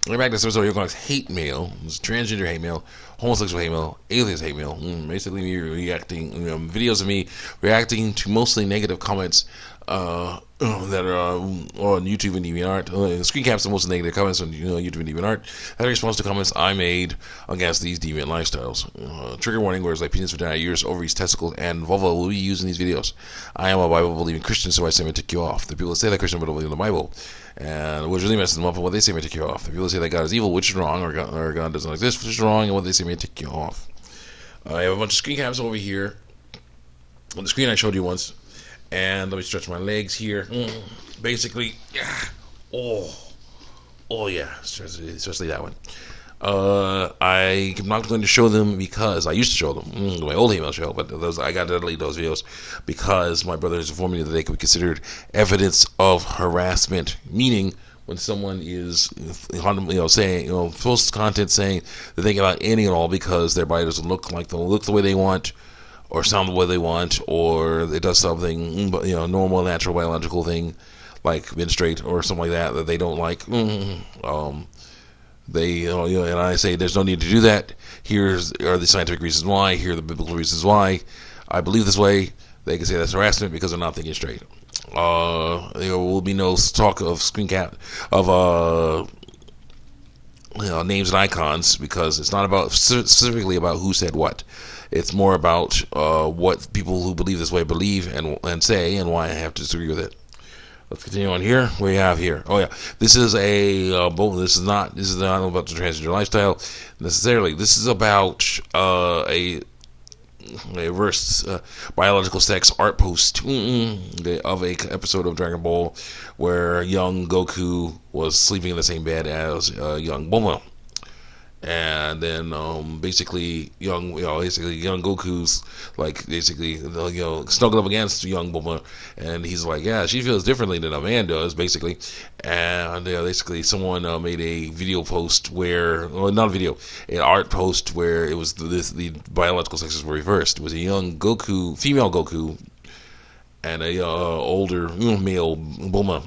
We're back to this episode. You're going to hate mail. It's transgender hate mail, homosexual hate mail, aliens hate mail. Basically, me reacting, videos of me reacting to mostly negative comments that are on YouTube and DeviantArt. Screen caps the most negative comments on YouTube and DeviantArt. That are response to comments I made against these deviant lifestyles. Trigger warning: words like penis, vagina, uterus, ovaries, testicles, and vulva will be used in these videos. I am a Bible-believing Christian, so I say I'm going to tick you off. The people that say that Christian but don't believe in the Bible. And what really messes them up and what they say may tick you off. The people that say that God is evil, which is wrong, or God doesn't exist, which is wrong, and what they say may tick you off. I have a bunch of screen caps over here on the screen I showed you once. And let me stretch my legs here. Basically, yeah. Yeah, especially that one. I am not going to show them because I used to show them my old email show, but I got to delete those videos because my brother has informed me that they could be considered evidence of harassment, meaning when someone is saying posts content saying that they cannot any and all because their body doesn't look the way they want, or sound the way they want, or it does something normal, natural, biological thing like menstruate or something like that they don't like. They, and I say there's no need to do that. Are the scientific reasons why. Here are the biblical reasons why. I believe this way. They can say that's harassment because they're not thinking straight. There will be no talk of screen cap of names and icons because it's not about specifically about who said what. It's more about what people who believe this way believe and say, and why I have to disagree with it. Let's continue on here. What do we have here? Oh yeah, this is this is not about the transgender lifestyle necessarily. This is about a reverse biological sex art post of a episode of Dragon Ball where young Goku was sleeping in the same bed as young Bulma. And then basically young Goku's snuggled up against young Bulma, and he's like, yeah, she feels differently than a man does, basically. And basically someone made a video post an art post where it was the biological sexes were reversed. It was a young female Goku, and a older male Bulma,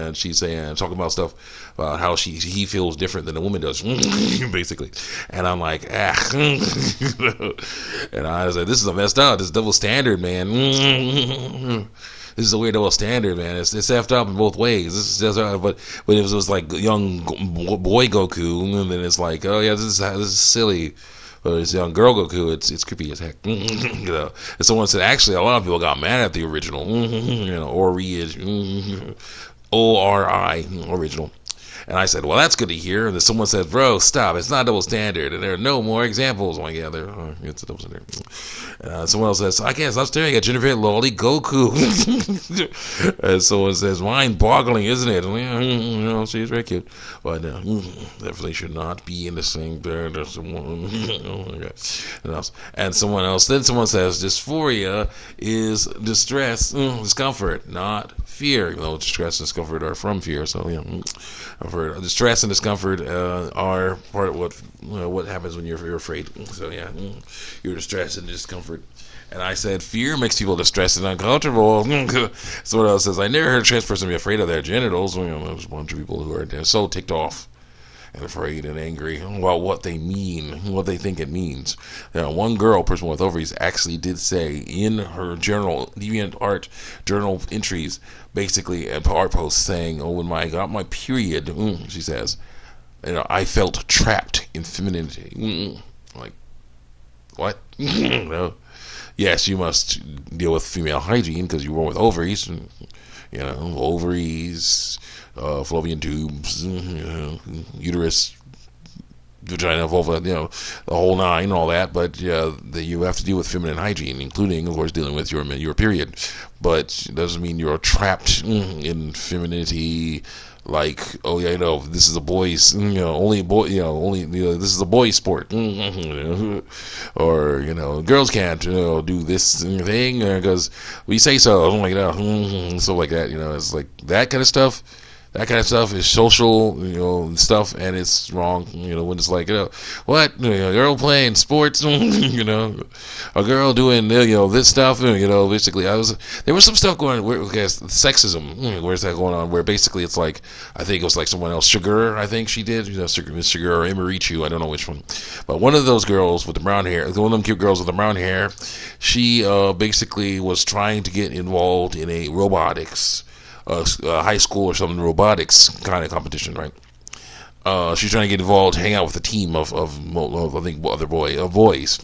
and she's talking about stuff about how he feels different than a woman does, basically. And I'm like, and I was like, this is a messed up. This is double standard, man. This is a weird double standard, man. It's effed up in both ways. This is just, but if it was like young boy Goku, and then it's like, oh yeah, this is silly. But it's young girl Goku, it's creepy as heck. And someone said, actually, a lot of people got mad at the original, ORI, original. And I said, well, that's good to hear. And then someone said, bro, stop. It's not double standard. And there are no more examples. I'm like, yeah, it's a double standard. Someone else says, I can't stop staring at Jennifer Lolly Goku. And someone says, mind-boggling, isn't it? And, she's very cute. But definitely should not be in the same bed as someone. And someone says, dysphoria is distress, discomfort, not fear. Even though distress and discomfort are from fear. So, distress and discomfort are part of what happens when you're afraid. So yeah, you're distressed and discomfort. And I said fear makes people distressed and uncomfortable. Someone else says, I never heard a trans person be afraid of their genitals. There's a bunch of people who are so ticked off and afraid and angry about what they mean, what they think it means. One person with ovaries actually did say in her DeviantArt journal entries, basically at art posts, saying, "Oh, when I got my period," she says, I felt trapped in femininity. Like, what? No. Yes, you must deal with female hygiene because you were with ovaries. Ovaries, fallopian tubes, uterus, vagina, vulva, the whole nine and all that. But you have to deal with feminine hygiene, including, of course, dealing with your period. But it doesn't mean you're trapped in femininity. Like, oh yeah, this is a boys, only boy, this is a boy sport, or girls can't, do this thing because we say so, something like that, stuff like that. It's like that kind of stuff. That kind of stuff is social, stuff, and it's wrong. When it's like, what, a girl playing sports, a girl doing, this stuff, basically, there was some stuff going on, sexism, where's that going on, where basically it's like, I think it was like someone else, Sugar, I think she did, Sugar or Emirichu, I don't know which one, but one of those girls with the brown hair, one of them cute girls with the brown hair, she basically was trying to get involved in a robotics high school or something robotics kind of competition, right? She's trying to get involved, hang out with a team of I think other boys,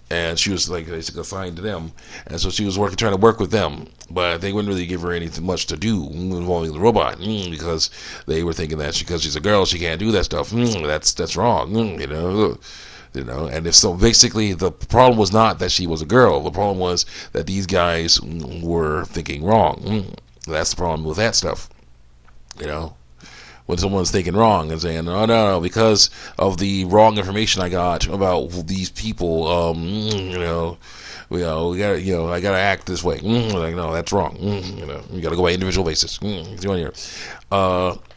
and she was like basically assigned to them, and so she was trying to work with them, but they wouldn't really give her anything much to do involving the robot because they were thinking that because she's a girl she can't do that stuff. That's wrong, and if so, basically the problem was not that she was a girl. The problem was that these guys were thinking wrong. That's the problem with that stuff, when someone's thinking wrong and saying, "Oh no, because of the wrong information I got about these people, we got, I gotta act this way." Like, no, that's wrong. You gotta go by individual basis.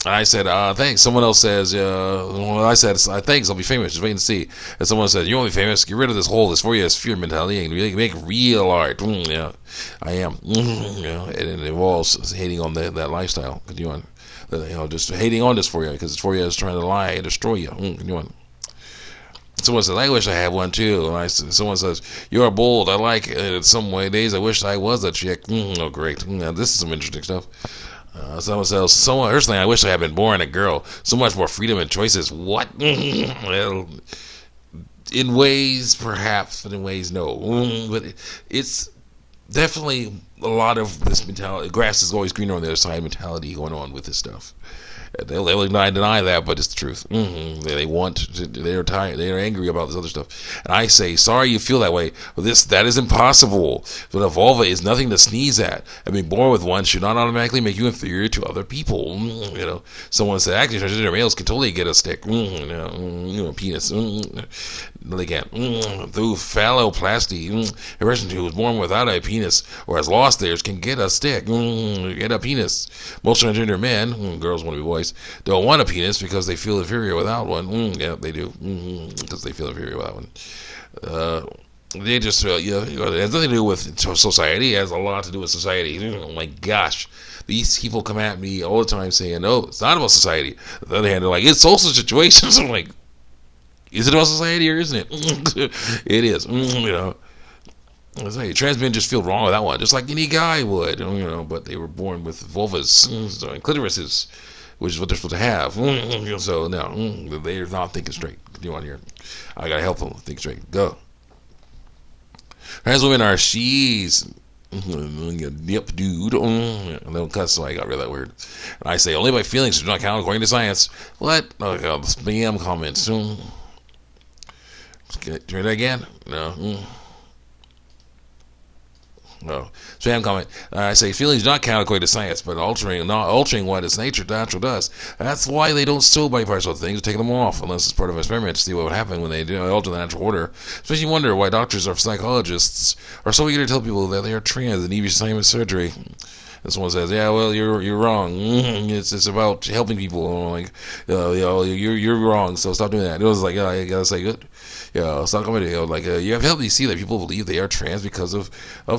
I said, thanks. Someone else says, I said, thanks, I'll be famous. Just wait and see. And someone said, you won't be famous. Get rid of this fear mentality and really make real art. I am. And it involves hating on that lifestyle. Continue on. Just hating on this for you because for you is trying to lie and destroy you. Continue on. Someone says, I wish I had one too. And someone says, you are bold. I like it in some days. I wish I was a chick. Oh, great. This is some interesting stuff. Someone says, personally, I wish I had been born a girl. So much more freedom and choices. What? Well, in ways, perhaps, but in ways, no. But it's definitely a lot of this mentality. Grass is always greener on the other side mentality going on with this stuff. They'll deny that, but it's the truth. They're tired. They're angry about this other stuff. And I say, sorry you feel that way. But that is impossible. But a vulva is nothing to sneeze at. And being born with one should not automatically make you inferior to other people. Someone said, actually, transgender males can totally get a stick. Penis. No, they can't. Through phalloplasty, a person who was born without a penis or has lost theirs can get a stick. Get a penis. Most transgender men, girls want to be boys, don't want a penis because they feel inferior without one. Yeah, they do. Because they feel inferior without one. They just, it has nothing to do with society. It has a lot to do with society. Oh my gosh. These people come at me all the time saying, no, it's not about society. On the other hand, they're like, it's social situations. I'm like, is it about society or isn't it? It is. I say, trans men just feel wrong with that one, just like any guy would. But they were born with vulvas and clitorises, which is what they're supposed to have. So no, they're not thinking straight. Continue on here. I gotta help them think straight. Go. Trans women are she's. Yep, dude. Don't cuss, so I got rid of that word. And I say, only by feelings do not count according to science. What? Oh, God, spam comments. Try that again? No. No. Spam comment. I say feelings do not count according to science, but altering what its natural does. That's why they don't sew body parts of things, take them off, unless it's part of an experiment to see what would happen when they do alter the natural order. Especially wonder why doctors or psychologists are so eager to tell people that they are trans and need assignment surgery. This one says, "Yeah, well, you're wrong. It's about helping people. Like, you're wrong. So stop doing that." It was like, yeah, I gotta say good. Yeah, stop coming. You have helped me see that people believe they are trans because of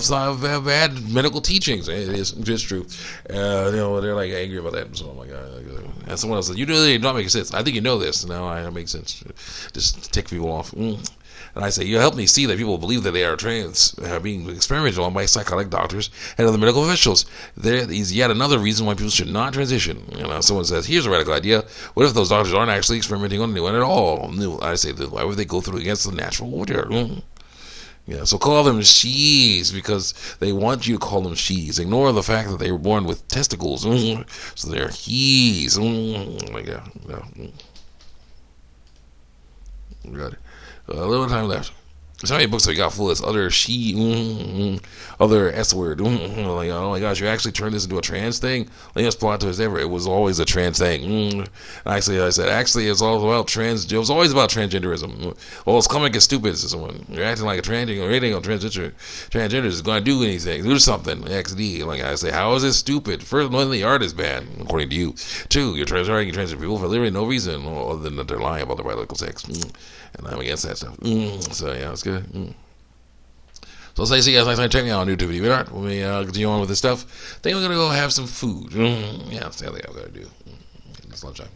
some bad medical teachings. It is just true. They're like angry about that. So I'm like, and someone else says, "You really not making sense. I think you know this." No, I don't make sense. Just tick people off. And I say, you help me see that people believe that they are trans, being experimented on by psychotic doctors and other medical officials. There is yet another reason why people should not transition. Someone says, here's a radical idea. What if those doctors aren't actually experimenting on anyone at all? I say, why would they go through against the natural order? Yeah, so call them she's because they want you to call them she's. Ignore the fact that they were born with testicles. So they're he's. Like, yeah, no. Good. A little time left. so many books that we got full of this other other S word. Like, oh my gosh, you actually turned this into a trans thing? Like, that's plot twist ever. It was always a trans thing. Actually, I said, actually, it's all about trans. It was always about transgenderism. Well, it's coming get stupid to someone. You're acting like a transgender or anything on transgender is going to do anything. Do something. XD. Like I say, how is this stupid? First, one, the art is bad, according to you. Two, you're transgender people for literally no reason other than that they're lying about their biological sex. And I'm against that stuff. So yeah, it's good. So say, see you guys next time. Check me out on YouTube. If you not, let me continue on with this stuff. I think I'm gonna go have some food. Yeah, that's the other thing I'm gonna do. It's lunchtime.